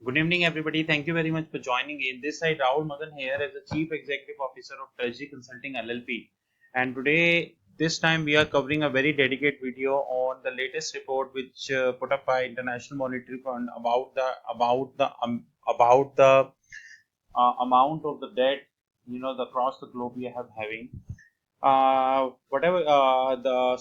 Good evening, everybody. Thank you very much for joining in. This side, Rahul Magan here as the Chief Executive Officer of Treasury Consulting LLP. And today, this time, we are covering a very dedicated video on the latest report which put up by International Monetary Fund about the amount of the debt across the globe we have having. Whatever the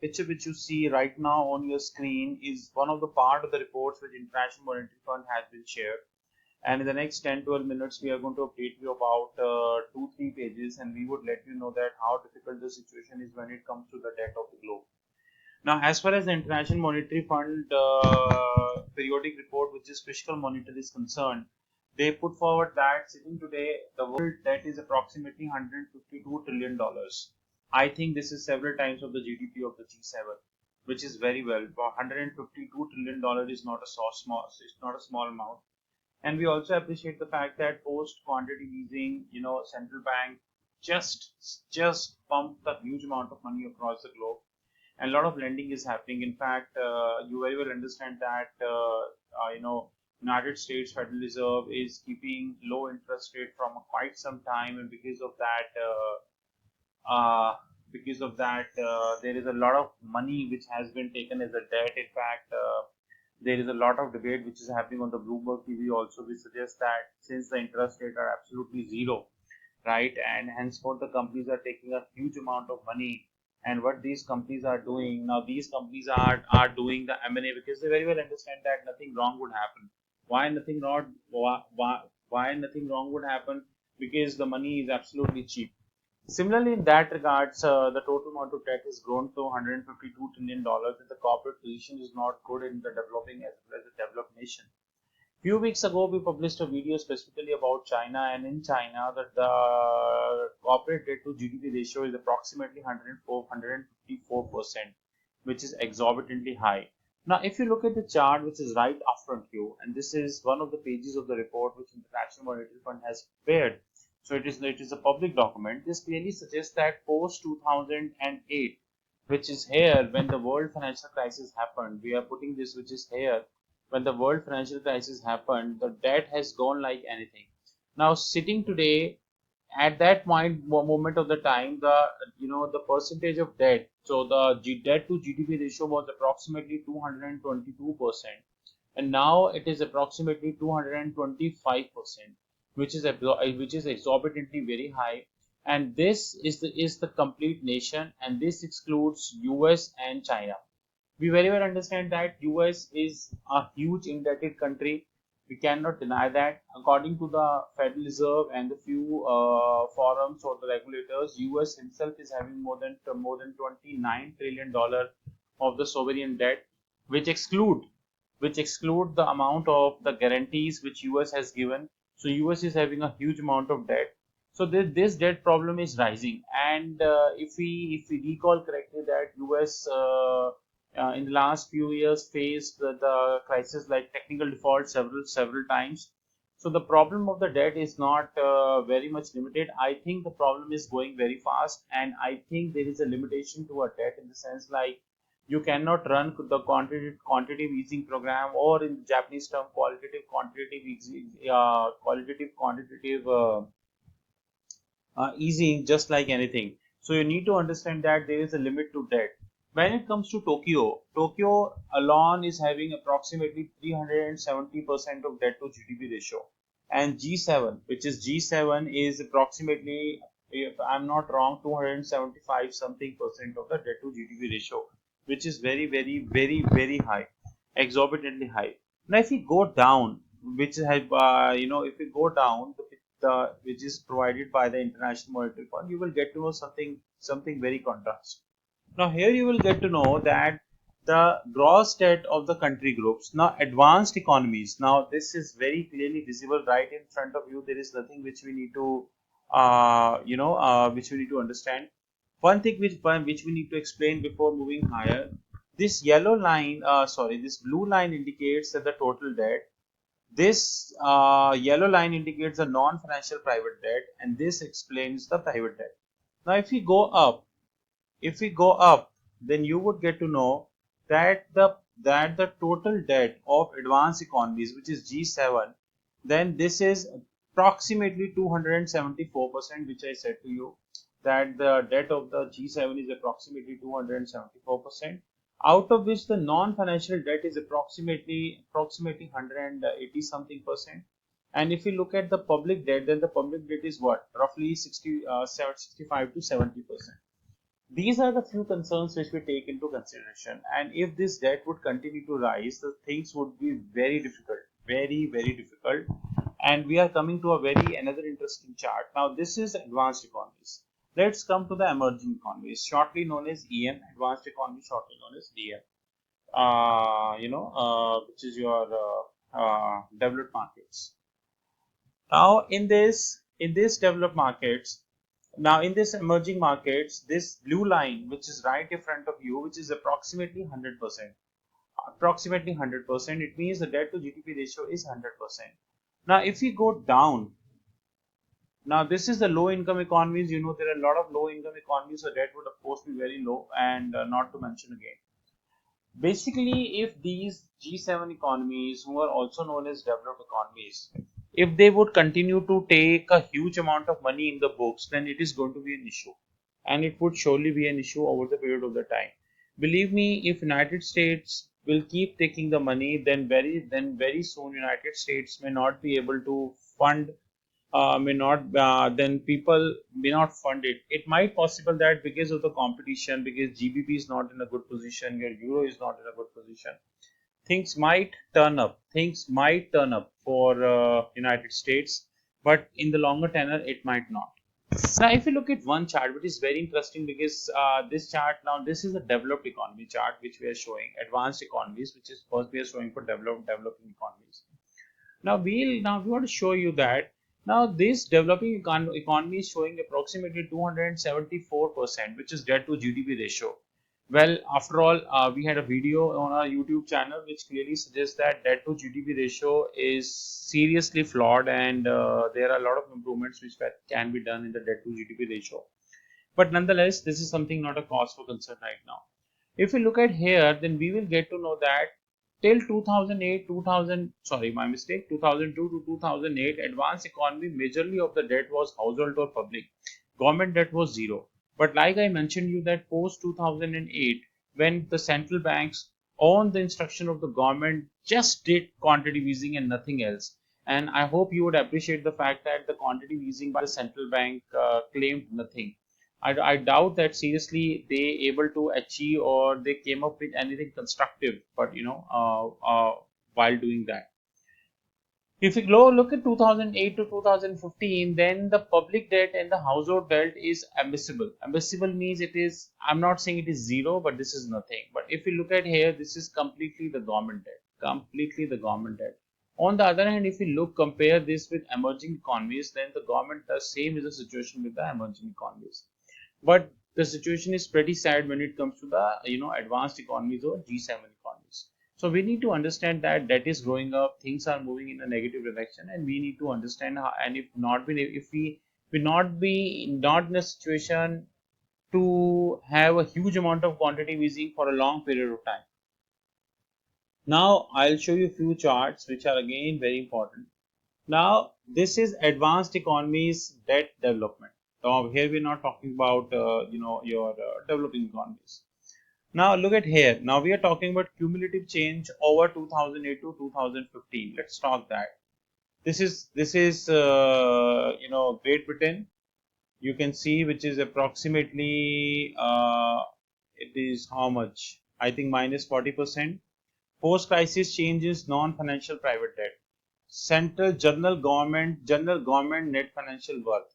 picture which you see right now on your screen is one of the part of the reports which International Monetary Fund has been shared. And in the next 10-12 minutes, we are going to update you about 2-3 pages, and we would let you know that how difficult the situation is when it comes to the debt of the globe. Now, as far as the International Monetary Fund periodic report, which is fiscal monitor, is concerned, they put forward that sitting today, the world debt is approximately $152 trillion. I think this is several times of the GDP of the G7, which is very well. $152 trillion is not a so small, it's not a small amount. And we also appreciate the fact that post quantitative easing, central bank just pumped a huge amount of money across the globe, and a lot of lending is happening. In fact, you very well understand that United States Federal Reserve is keeping low interest rate from quite some time, and because of that, there is a lot of money which has been taken as a debt. In fact, there is a lot of debate which is happening on the Bloomberg TV also, which suggests that since the interest rate are absolutely zero, right, and henceforth the companies are taking a huge amount of money. And what these companies are doing now, these companies are doing the M&A because they very well understand that nothing wrong would happen. Why nothing not why nothing wrong would happen? Because the money is absolutely cheap. Similarly, in that regards, the total amount of debt has grown to $152 trillion, and the corporate position is not good in the developing as well as the developed nation. Few weeks ago, we published a video specifically about China, and in China, the corporate debt to GDP ratio is approximately 154%, which is exorbitantly high. Now, if you look at the chart which is right after you, and this is one of the pages of the report which International Monetary Fund has prepared, so it is a public document. This clearly suggests that post 2008, which is here when the world financial crisis happened, we are putting this which is here when the world financial crisis happened, the debt has gone like anything. Now, sitting today at that moment of the time, the percentage of debt, so the debt to GDP ratio was approximately 222%, and now it is approximately 225%, which is exorbitantly very high. And this is the complete nation, and this excludes US and China. We very well understand that US is a huge indebted country. We cannot deny that. According to the Federal Reserve and the few forums or the regulators, US himself is having more than $29 trillion of the sovereign debt, which exclude the amount of the guarantees which US has given. So US is having a huge amount of debt. So this debt problem is rising, and if we recall correctly, that US in the last few years faced the crisis like technical default several times. So the problem of the debt is not very much limited. I think the problem is going very fast, and I think there is a limitation to a debt in the sense like you cannot run the quantitative easing program, or in Japanese term qualitative quantitative easing just like anything. So you need to understand that there is a limit to debt. When it comes to Tokyo alone is having approximately 370% of debt to GDP ratio, and G7, which is G7, is approximately, if I'm not wrong, 275 something percent of the debt to GDP ratio, which is very, very, very, very high, exorbitantly high. Now, if we go down, which have if we go down the which is provided by the International Monetary Fund, you will get to know something very contrast. Now, here you will get to know that the gross debt of the country groups. Now, advanced economies. Now, this is very clearly visible right in front of you. There is nothing which we need to, which we need to understand. One thing which we need to explain before moving higher. This this blue line indicates that the total debt. This yellow line indicates the non-financial private debt, and this explains the private debt. Now, if we go up, then you would get to know that the that the total debt of advanced economies, which is G7, then this is approximately 274%, which I said to you that the debt of the G7 is approximately 274%, out of which the non-financial debt is approximately 180 something percent. And if you look at the public debt, then the public debt is what? Roughly 65 to 70%. These are the few concerns which we take into consideration. And if this debt would continue to rise, the things would be very difficult, very, very difficult. And we are coming to a very another interesting chart. Now, this is advanced economies. Let's come to the emerging economies, shortly known as EM, advanced economy, shortly known as DM. Which is your developed markets. Now, in this developed markets, now in this emerging markets, this blue line, which is right in front of you, which is approximately 100%, it means the debt to GDP ratio is 100%. Now, if we go down, now this is the low income economies. There are a lot of low income economies, so debt would of course be very low, and not to mention again. Basically, if these G7 economies, who are also known as developed economies, if they would continue to take a huge amount of money in the books, then it is going to be an issue, and it would surely be an issue over the period of the time. Believe me, if United States will keep taking the money, then very soon United States may not be able to fund, may not then people may not fund it. It might possible that because of the competition, because GBP is not in a good position, your euro is not in a good position, things might turn up for United States, but in the longer tenor, it might not. Now, if you look at one chart, which is very interesting, because this chart, now this is a developed economy chart which we are showing, advanced economies, which is first we are showing for developing economies. Now we want to show you that now this developing economy is showing approximately 274%, which is debt to GDP ratio. Well, after all, we had a video on our YouTube channel which clearly suggests that debt to GDP ratio is seriously flawed, and there are a lot of improvements which can be done in the debt to GDP ratio. But nonetheless, this is something not a cause for concern right now. If we look at here, then we will get to know that till 2008, 2002 to 2008, advanced economy, majorly of the debt was household or public. Government debt was zero. But like I mentioned you that post 2008, when the central banks on the instruction of the government just did quantitative easing and nothing else. And I hope you would appreciate the fact that the quantitative easing by the central bank claimed nothing. I doubt that seriously they able to achieve or they came up with anything constructive, but while doing that. If you look at 2008 to 2015, then the public debt and the household debt is admissible. Admissible means it is, I'm not saying it is zero, but this is nothing. But if you look at here, this is completely the government debt, completely the government debt. On the other hand, if you compare this with emerging economies, then the government does same is the situation with the emerging economies. But the situation is pretty sad when it comes to the advanced economies or G7 economies. So we need to understand that debt is growing up, things are moving in a negative direction, and we need to understand how. And if we not in a situation to have a huge amount of quantitative easing for a long period of time. Now I'll show you a few charts which are again very important. Now this is advanced economies debt development. So here we're not talking about your developing economies. Now look at here. Now we are talking about cumulative change over 2008 to 2015. Let's talk that. This is Great Britain. You can see which is approximately it is how much? I think minus 40%. Post crisis changes non-financial private debt. Central general government net financial worth.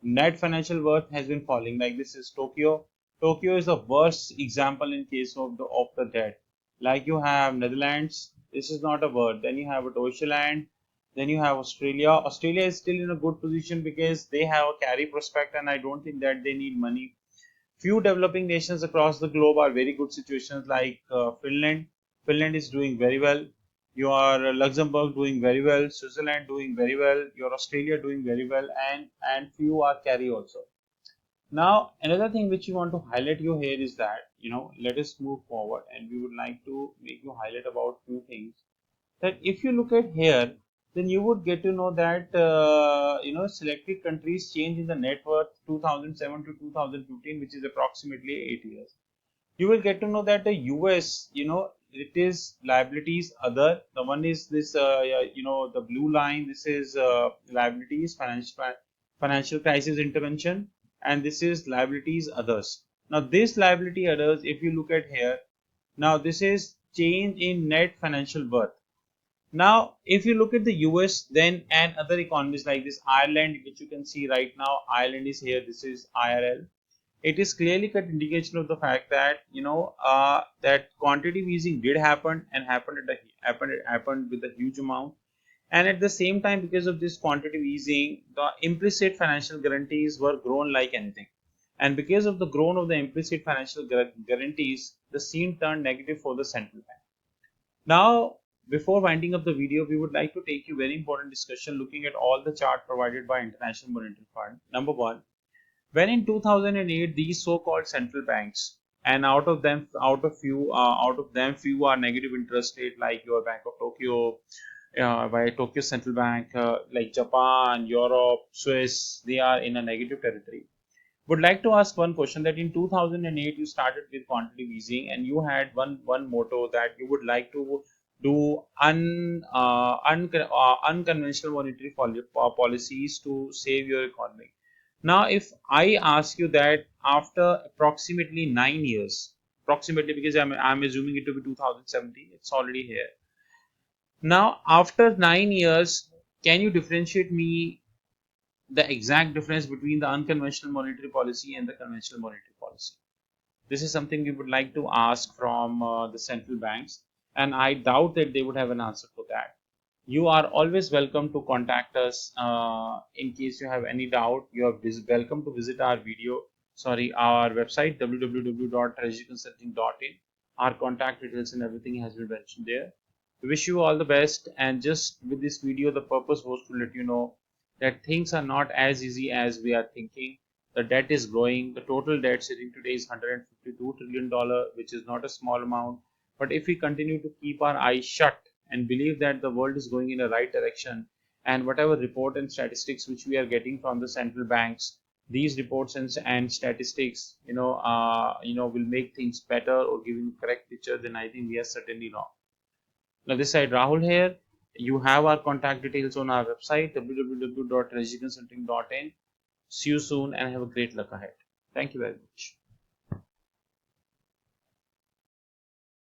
Net financial worth has been falling. Like this is Tokyo. Tokyo is the worst example in case of the debt. Like you have Netherlands, this is not a word. Then you have a Deutschland, then you have Australia. Australia is still in a good position because they have a carry prospect, and I don't think that they need money. Few developing nations across the globe are very good situations, like Finland. Finland is doing very well. Your Luxembourg doing very well. Switzerland doing very well. Your Australia doing very well, and few are carry also. Now, another thing which you want to highlight you here is that, let us move forward and we would like to make you highlight about few things that if you look at here, then you would get to know that, selected countries change in the net worth 2007 to 2015, which is approximately 8 years. You will get to know that the US, it is liabilities other. The one is this, the blue line. This is liabilities, financial crisis intervention, and this is liabilities others. Now, this liability others, if you look at here, now this is change in net financial worth. Now, if you look at the US, then and other economies like this, Ireland, which you can see right now, Ireland is here. This is IRL. It is clearly cut indication of the fact that that quantitative easing did happen and happened with a huge amount, and at the same time, because of this quantitative easing, the implicit financial guarantees were grown like anything, and because of the growth of the implicit financial guarantees, the scene turned negative for the central bank. Now, before winding up the video, we would like to take you very important discussion looking at all the chart provided by International Monetary Fund. Number one, when in 2008 these so-called central banks, and out of them few are negative interest rate, like your Bank of Tokyo, by Tokyo Central Bank, like Japan, Europe, Swiss, they are in a negative territory. Would like to ask one question, that in 2008 you started with quantitative easing and you had one motto that you would like to do unconventional monetary policies to save your economy. Now, if I ask you that after approximately 9 years, approximately, because I'm assuming it to be 2017, it's already here. Now, after 9 years, can you differentiate me the exact difference between the unconventional monetary policy and the conventional monetary policy? This is something we would like to ask from the central banks, and I doubt that they would have an answer for that. You are always welcome to contact us in case you have any doubt. You are welcome to visit our our website www.treasuryconsulting.in. Our contact details and everything has been mentioned there. We wish you all the best, and just with this video, the purpose was to let you know that things are not as easy as we are thinking. The debt is growing. The total debt sitting today is $152 trillion, which is not a small amount. But if we continue to keep our eyes shut and believe that the world is going in the right direction, and whatever report and statistics which we are getting from the central banks, these reports and statistics, will make things better or giving correct picture, then I think we are certainly wrong. Now, this side Rahul here. You have our contact details on our website www.treasuryconsulting.in. See you soon and have a great luck ahead. Thank you very much.